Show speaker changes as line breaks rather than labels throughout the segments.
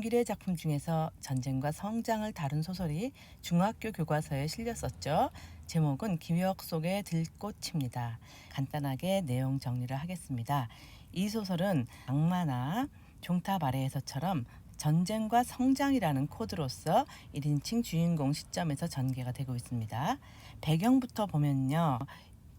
김영길의 작품 중에서 전쟁과 성장을 다룬 소설이 중학교 교과서에 실렸었죠. 제목은 기억 속의 들꽃입니다. 간단하게 내용 정리를 하겠습니다. 이 소설은 악마나 종탑 아래에서처럼 전쟁과 성장이라는 코드로서 1인칭 주인공 시점에서 전개가 되고 있습니다. 배경부터 보면요.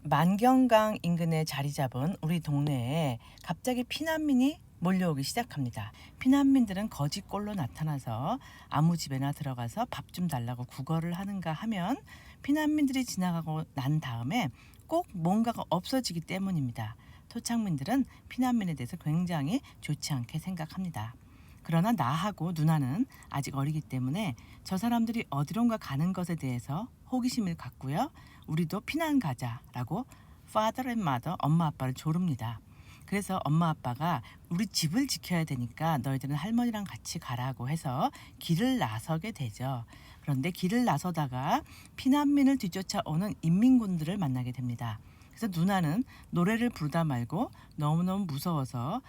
만경강 인근에 자리 잡은 우리 동네에 갑자기 피난민이 몰려오기 시작합니다. 피난민들은 거지꼴로 나타나서 아무 집에나 들어가서 밥 좀 달라고 구걸을 하는가 하면 피난민들이 지나가고 난 다음에 꼭 뭔가가 없어지기 때문입니다. 토착민들은 피난민에 대해서 굉장히 좋지 않게 생각합니다. 그러나 나하고 누나는 아직 어리기 때문에 저 사람들이 어디론가 가는 것에 대해서 호기심을 갖고요. 우리도 피난 가자라고 father and mother, 엄마 아빠를 조릅니다. 그래서 엄마 아빠가 우리 집을 지켜야 되니까 너희들은 할머니랑 같이 가라고 해서 길을 나서게 되죠. 그런데 길을 나서다가 피난민을 뒤쫓아오는 인민군들을 만나게 됩니다. 그래서 누나는 노래를 부르다 말고 너무너무 무서워서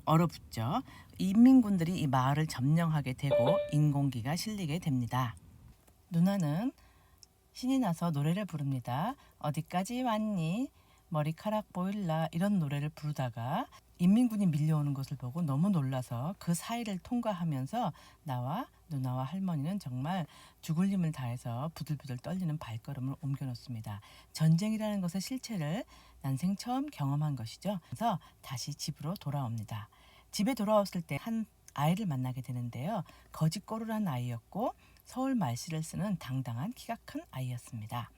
얼어붙죠. 인민군들이 이 마을을 점령하게 되고 인공기가 실리게 됩니다. 누나는 신이 나서 노래를 부릅니다. 어디까지 왔니? 머리카락 보일라 이런 노래를 부르다가 인민군이 밀려오는 것을 보고 너무 놀라서 그 사이를 통과하면서 나와 누나와 할머니는 정말 죽을 힘을 다해서 부들부들 떨리는 발걸음을 옮겨놓습니다. 전쟁이라는 것의 실체를 난생 처음 경험한 것이죠. 그래서 다시 집으로 돌아옵니다. 집에 돌아왔을 때 한 아이를 만나게 되는데요. 거짓꼬르란 아이였고 서울 말씨를 쓰는 당당한 키가 큰 아이였습니다.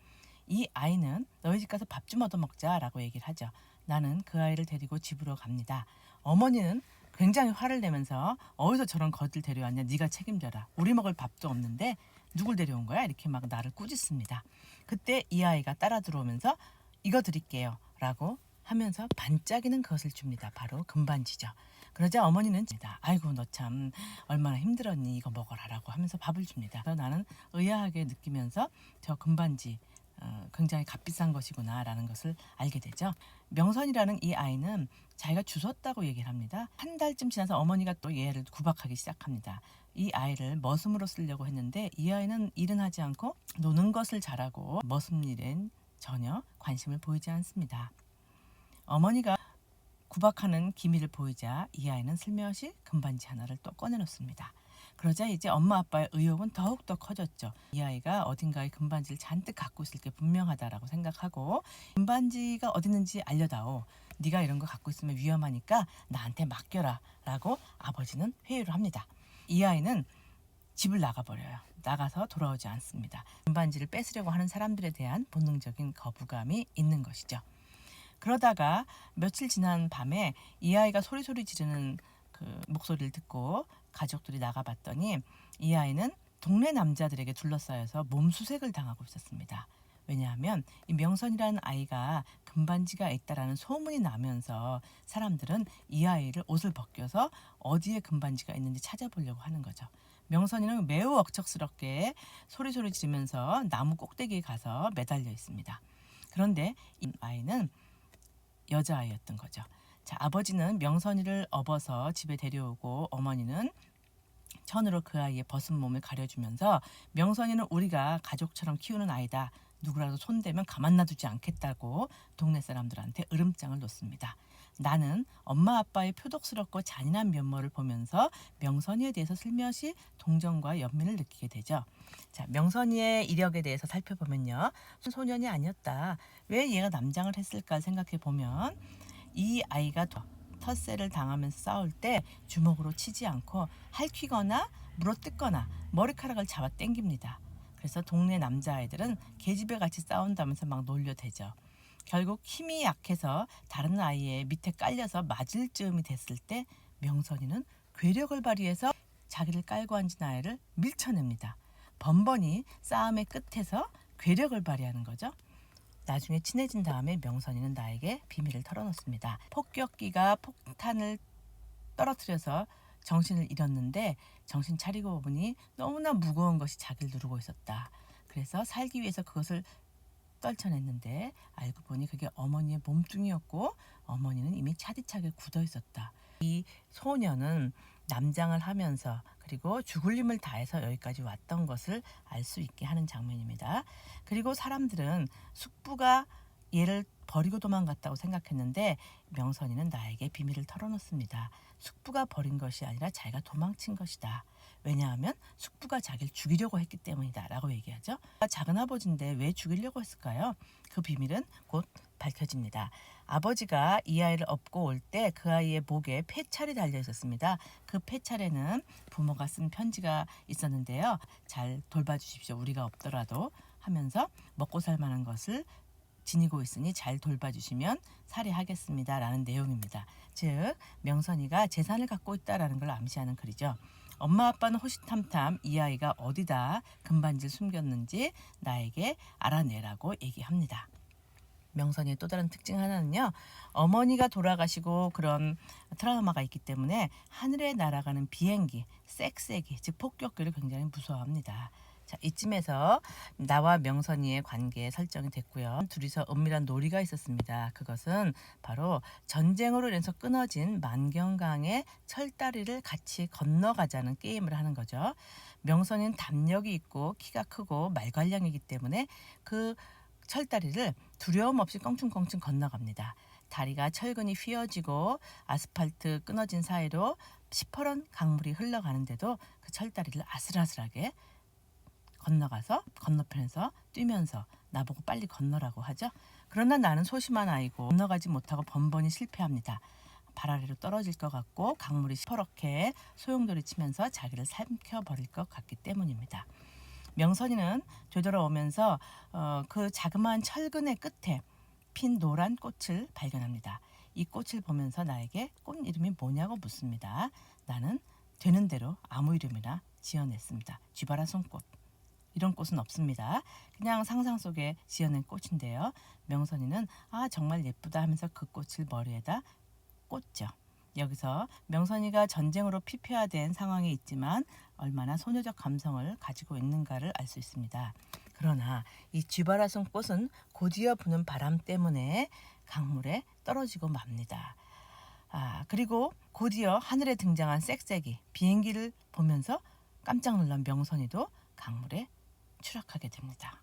이 아이는 너희 집 가서 밥 좀 얻어먹자 라고 얘기를 하죠. 나는 그 아이를 데리고 집으로 갑니다. 어머니는 굉장히 화를 내면서 어디서 저런 거지를 데려왔냐, 네가 책임져라. 우리 먹을 밥도 없는데 누굴 데려온 거야? 이렇게 막 나를 꾸짖습니다. 그때 이 아이가 따라 들어오면서 이거 드릴게요 라고 하면서 반짝이는 것을 줍니다. 바로 금반지죠. 그러자 어머니는 아이고 너 참 얼마나 힘들었니, 이거 먹어라 라고 하면서 밥을 줍니다. 그래서 나는 의아하게 느끼면서 저 금반지 굉장히 값비싼 것이구나 라는 것을 알게 되죠. 명선이라는 이 아이는 자기가 주웠다고 얘기를 합니다. 한 달쯤 지나서 어머니가 또 얘를 구박하기 시작합니다. 이 아이를 머슴으로 쓰려고 했는데 이 아이는 일은 하지 않고 노는 것을 잘하고 머슴 일엔 전혀 관심을 보이지 않습니다. 어머니가 구박하는 기미를 보이자 이 아이는 슬며시 금반지 하나를 또 꺼내놓습니다. 그러자 이제 엄마 아빠의 의욕은 더욱더 커졌죠. 이 아이가 어딘가에 금반지를 잔뜩 갖고 있을 게 분명하다라고 생각하고 금반지가 어디 있는지 알려다오. 네가 이런 거 갖고 있으면 위험하니까 나한테 맡겨라 라고 아버지는 회유를 합니다. 이 아이는 집을 나가버려요. 나가서 돌아오지 않습니다. 금반지를 뺏으려고 하는 사람들에 대한 본능적인 거부감이 있는 것이죠. 그러다가 며칠 지난 밤에 이 아이가 소리소리 지르는 그 목소리를 듣고 가족들이 나가봤더니 이 아이는 동네 남자들에게 둘러싸여서 몸수색을 당하고 있었습니다. 왜냐하면 이 명선이라는 아이가 금반지가 있다라는 소문이 나면서 사람들은 이 아이를 옷을 벗겨서 어디에 금반지가 있는지 찾아보려고 하는 거죠. 명선이는 매우 억척스럽게 소리소리 지르면서 나무 꼭대기에 가서 매달려 있습니다. 그런데 이 아이는 여자아이였던 거죠. 자, 아버지는 명선이를 업어서 집에 데려오고 어머니는 천으로 그 아이의 벗은 몸을 가려주면서 명선이는 우리가 가족처럼 키우는 아이다. 누구라도 손대면 가만 놔두지 않겠다고 동네 사람들한테 으름장을 놓습니다. 나는 엄마 아빠의 표독스럽고 잔인한 면모를 보면서 명선이에 대해서 슬며시 동정과 연민을 느끼게 되죠. 자, 명선이의 이력에 대해서 살펴보면요. 소년이 아니었다. 왜 얘가 남장을 했을까 생각해 보면 이 아이가 텃세를 당하면서 싸울 때 주먹으로 치지 않고 할퀴거나 물어뜯거나 머리카락을 잡아 당깁니다. 그래서 동네 남자아이들은 계집애 같이 싸운다면서 막 놀려대죠. 결국 힘이 약해서 다른 아이의 밑에 깔려서 맞을 즈음이 됐을 때 명선이는 괴력을 발휘해서 자기를 깔고 앉은 아이를 밀쳐냅니다. 번번이 싸움의 끝에서 괴력을 발휘하는 거죠. 나중에 친해진 다음에 명선이는 나에게 비밀을 털어놓습니다. 폭격기가 폭탄을 떨어뜨려서 정신을 잃었는데 정신 차리고 보니 너무나 무거운 것이 자기를 누르고 있었다. 그래서 살기 위해서 그것을 떨쳐냈는데 알고 보니 그게 어머니의 몸뚱이였고 어머니는 이미 차디차게 굳어 있었다. 이 소녀는 남장을 하면서 그리고 죽을 힘을 다해서 여기까지 왔던 것을 알 수 있게 하는 장면입니다. 그리고 사람들은 숙부가 얘를 버리고 도망갔다고 생각했는데 명선이는 나에게 비밀을 털어놓습니다. 숙부가 버린 것이 아니라 자기가 도망친 것이다. 왜냐하면 숙부가 자기를 죽이려고 했기 때문이다 라고 얘기하죠. 작은 아버지인데 왜 죽이려고 했을까요? 그 비밀은 곧 밝혀집니다. 아버지가 이 아이를 업고 올 때 그 아이의 목에 폐찰이 달려 있었습니다. 그 폐찰에는 부모가 쓴 편지가 있었는데요. 잘 돌봐주십시오. 우리가 없더라도 하면서 먹고 살 만한 것을 지니고 있으니 잘 돌봐주시면 살해하겠습니다 라는 내용입니다. 즉 명선이가 재산을 갖고 있다라는 걸 암시하는 글이죠. 엄마 아빠는 호시탐탐 이 아이가 어디다 금반지를 숨겼는지 나에게 알아내라고 얘기합니다. 명선이의 또 다른 특징 하나는요. 어머니가 돌아가시고 그런 트라우마가 있기 때문에 하늘에 날아가는 비행기, 쌕쌕이 즉 폭격기를 굉장히 무서워합니다. 자, 이쯤에서 나와 명선이의 관계 설정이 됐고요. 둘이서 은밀한 놀이가 있었습니다. 그것은 바로 전쟁으로 인해서 끊어진 만경강의 철다리를 같이 건너가자는 게임을 하는 거죠. 명선이는 담력이 있고 키가 크고 말괄량이기 때문에 그 철다리를 두려움 없이 껑충껑충 건너갑니다. 다리가 철근이 휘어지고 아스팔트 끊어진 사이로 시퍼런 강물이 흘러가는데도 그 철다리를 아슬아슬하게 건너가서 건너편에서 뛰면서 나보고 빨리 건너라고 하죠. 그러나 나는 소심한 아이고 건너가지 못하고 번번이 실패합니다. 발 아래로 떨어질 것 같고 강물이 시퍼렇게 소용돌이 치면서 자기를 삼켜버릴 것 같기 때문입니다. 명선이는 되돌아오면서 그 자그마한 철근의 끝에 핀 노란 꽃을 발견합니다. 이 꽃을 보면서 나에게 꽃 이름이 뭐냐고 묻습니다. 나는 되는 대로 아무 이름이나 지어냈습니다. 쥐바라 손꽃. 이런 꽃은 없습니다. 그냥 상상 속에 지어낸 꽃인데요. 명선이는 정말 예쁘다 하면서 그 꽃을 머리에다 꽂죠. 여기서 명선이가 전쟁으로 피폐화된 상황에 있지만 얼마나 소녀적 감성을 가지고 있는가를 알 수 있습니다. 그러나 이 쥐바라손 꽃은 곧이어 부는 바람 때문에 강물에 떨어지고 맙니다. 그리고 곧이어 하늘에 등장한 쌕쌕이 비행기를 보면서 깜짝 놀란 명선이도 강물에 추락하게 됩니다.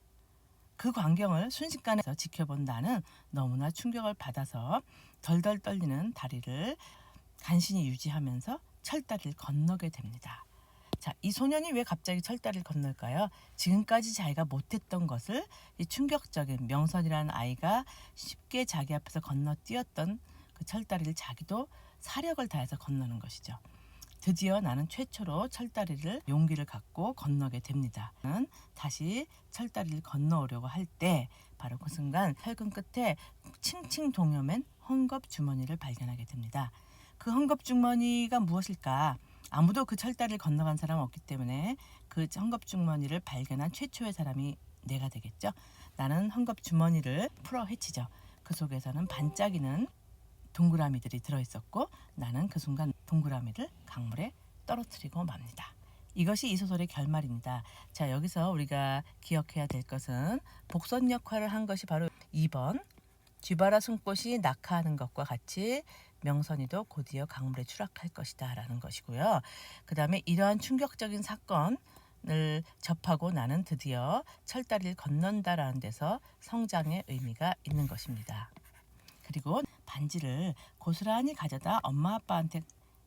그 광경을 순식간에 지켜본 나는 너무나 충격을 받아서 덜덜 떨리는 다리를 간신히 유지하면서 철다리를 건너게 됩니다. 자, 이 소년이 왜 갑자기 철다리를 건널까요? 지금까지 자기가 못했던 것을 이 충격적인 명선이라는 아이가 쉽게 자기 앞에서 건너뛰었던 그 철다리를 자기도 사력을 다해서 건너는 것이죠. 드디어 나는 최초로 철다리를 용기를 갖고 건너게 됩니다. 다시 철다리를 건너오려고 할 때 바로 그 순간 철근 끝에 칭칭 동여맨 헝겊 주머니를 발견하게 됩니다. 그 헝겊 주머니가 무엇일까? 아무도 그 철다리를 건너간 사람은 없기 때문에 그 헝겊 주머니를 발견한 최초의 사람이 내가 되겠죠. 나는 헝겊 주머니를 풀어 헤치죠. 그 속에서는 반짝이는 동그라미들이 들어있었고 나는 그 순간 동그라미를 강물에 떨어뜨리고 맙니다. 이것이 이 소설의 결말입니다. 자, 여기서 우리가 기억해야 될 것은 복선 역할을 한 것이 바로 2번 쥐바라 손꽃이 낙하하는 것과 같이 명선이도 곧이어 강물에 추락할 것이다 라는 것이고요. 그 다음에 이러한 충격적인 사건을 접하고 나는 드디어 철다리를 건넌다라는 데서 성장의 의미가 있는 것입니다. 그리고 반지를 고스란히 가져다 엄마 아빠한테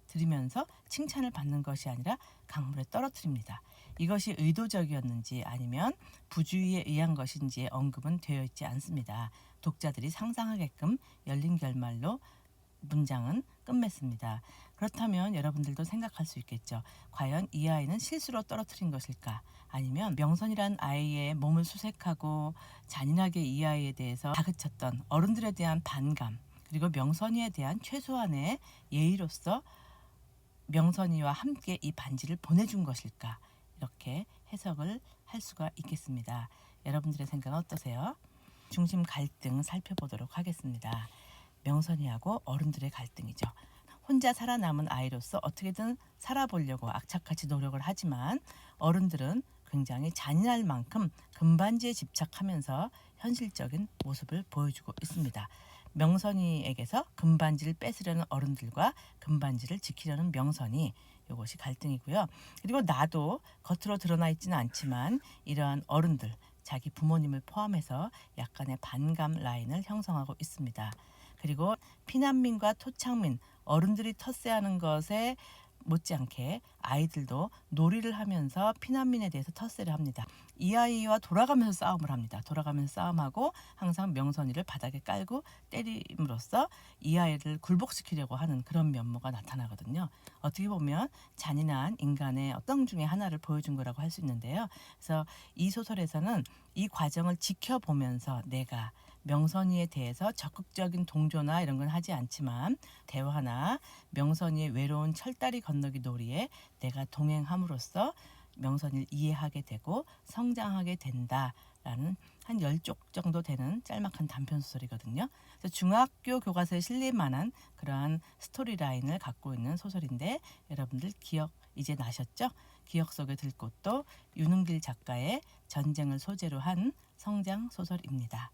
드리면서 칭찬을 받는 것이 아니라 강물에 떨어뜨립니다. 이것이 의도적이었는지 아니면 부주의에 의한 것인지의 언급은 되어 있지 않습니다. 독자들이 상상하게끔 열린 결말로 문장은 끝맺습니다. 그렇다면 여러분들도 생각할 수 있겠죠. 과연 이 아이는 실수로 떨어뜨린 것일까? 아니면 명선이란 아이의 몸을 수색하고 잔인하게 이 아이에 대해서 다그쳤던 어른들에 대한 반감 그리고 명선이에 대한 최소한의 예의로서 명선이와 함께 이 반지를 보내준 것일까? 이렇게 해석을 할 수가 있겠습니다. 여러분들의 생각은 어떠세요? 중심 갈등 살펴보도록 하겠습니다. 명선이하고 어른들의 갈등이죠. 혼자 살아남은 아이로서 어떻게든 살아보려고 악착같이 노력을 하지만 어른들은 굉장히 잔인할 만큼 금반지에 집착하면서 현실적인 모습을 보여주고 있습니다. 명선이에게서 금반지를 뺏으려는 어른들과 금반지를 지키려는 명선이, 이것이 갈등이고요. 그리고 나도 겉으로 드러나 있지는 않지만 이러한 어른들, 자기 부모님을 포함해서 약간의 반감 라인을 형성하고 있습니다. 그리고 피난민과 토착민, 어른들이 텃세하는 것에 못지않게 아이들도 놀이를 하면서 피난민에 대해서 텃세를 합니다. 이 아이와 돌아가면서 싸움을 합니다. 돌아가면서 싸움하고 항상 명선이를 바닥에 깔고 때림으로써 이 아이를 굴복시키려고 하는 그런 면모가 나타나거든요. 어떻게 보면 잔인한 인간의 어떤 중에 하나를 보여준 거라고 할 수 있는데요. 그래서 이 소설에서는 이 과정을 지켜보면서 내가 명선이에 대해서 적극적인 동조나 이런 건 하지 않지만 대화나 명선이의 외로운 철다리 건너기 놀이에 내가 동행함으로써 명선이를 이해하게 되고 성장하게 된다라는 한 10쪽 정도 되는 짤막한 단편 소설이거든요. 그래서 중학교 교과서에 실릴 만한 그러한 스토리라인을 갖고 있는 소설인데, 여러분들 기억 이제 나셨죠? 기억 속의 들꽃도 윤은길 작가의 전쟁을 소재로 한 성장 소설입니다.